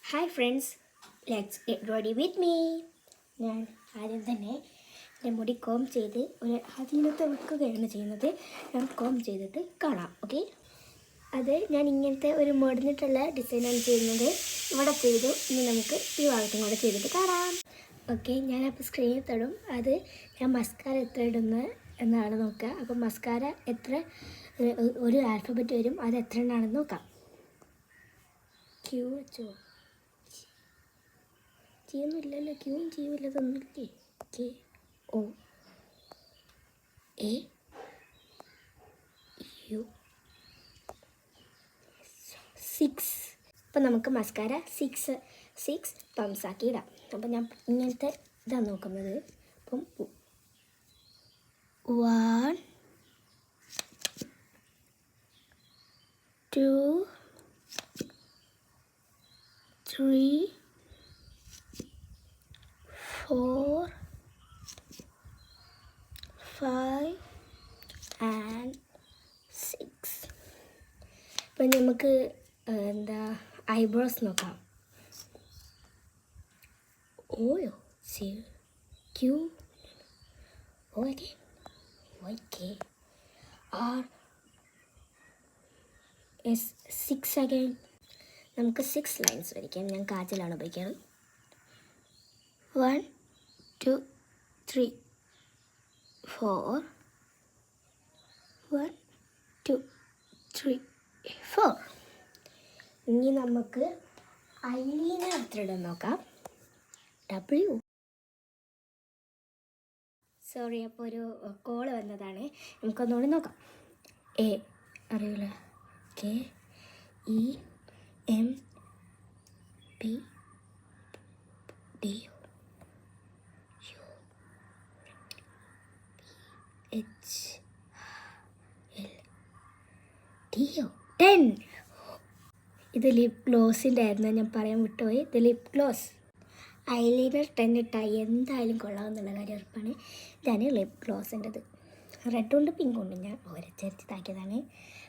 Hi friends, let's get ready with me. ഞാൻ ആദ്യം തന്നെ എൻ്റെ മുടി കോം ചെയ്ത് ഒരു അതിനകത്ത് വെക്കുകയാണ് ചെയ്യുന്നത്. ഞാൻ കോം ചെയ്തിട്ട് കാണാം. ഓക്കെ, അത് ഞാൻ ഇങ്ങനത്തെ ഒരു മോഡലിട്ടുള്ള ഡിസൈനാണ് ചെയ്യുന്നത്. ഇവിടെ ചെയ്തു. ഇനി നമുക്ക് ഈ ഭാഗത്തും കൂടെ ചെയ്തിട്ട് കാണാം. ഓക്കെ, ഞാനപ്പോൾ സ്ക്രീനിൽ തടും. അത് ഞാൻ മസ്കാര എത്ര ഇടുന്നു എന്നാണ് നോക്കുക. അപ്പോൾ മസ്കാര എത്ര ഒരു ആൽഫബറ്റ് വരും, അത് എത്ര എണ്ണാണെന്ന് നോക്കാം. ക്യൂ വെച്ചോ, ചെയ്യുന്നില്ലല്ലോ. ക്യൂവും ചെയ്യൂല, തന്നില്ലേ. K O A U 6. അപ്പം നമുക്ക് മസ്കാര 6 പംസ് ആക്കി ഇടാം. അപ്പം ഞാൻ ഇങ്ങനത്തെ ഇതാണ് നോക്കുന്നത്. അപ്പം 1 2 3 4 5 and 6. ഇപ്പം നമുക്ക് ഐബ്രോസ് നോക്കാം. ഓയോ C Q okay okay R S 6 again. നമുക്ക് 6 ലൈൻസ് വരയ്ക്കാം. ഞാൻ കാജലാണ് ഉപയോഗിക്കാറ്. 1 2 3 4 1 2 3 4. ഇനി നമുക്ക് ഐലൈനർ എത്ര ഇടാൻ നോക്കാം. സോറി, അപ്പോൾ ഒരു കോള് വന്നതാണ്. നമുക്കൊന്നുകൂടി നോക്കാം. എ അറിയില്ല. K E M P D U H L T O 10. ഇത് ലിപ് ഗ്ലോസിൻ്റെ ആയിരുന്നു, ഞാൻ പറയാൻ വിട്ടുപോയി. ഇത് ലിപ് ഗ്ലോസ്. ഐലൈനർ 10 ഇട്ടാൽ എന്തായാലും കൊള്ളാമെന്നുള്ള കാര്യം ഉറപ്പാണ്. ഇതാണ് ലിപ് ഗ്ലോസിൻ്റെത്. റെഡും ഉണ്ട് പിങ്കും ഉണ്ട്. ഞാൻ ഒരച്ചരച്ചിതാക്കിയതാണ്.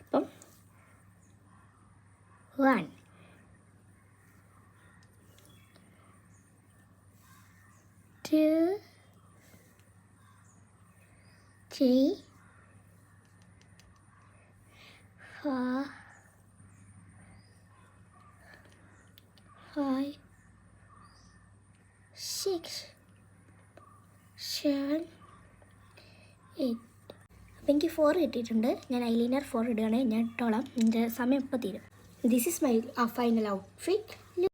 അപ്പം 1 2 3 4 5 6 7 8. അപ്പം എനിക്ക് 4 കിട്ടിയിട്ടുണ്ട്. ഞാൻ ഐലൈനർ 4 ഇടുകയാണ്. ഞാൻ ഇട്ടോളാം. എൻ്റെ സമയം ഇപ്പോൾ തീരും. This is my final outfit.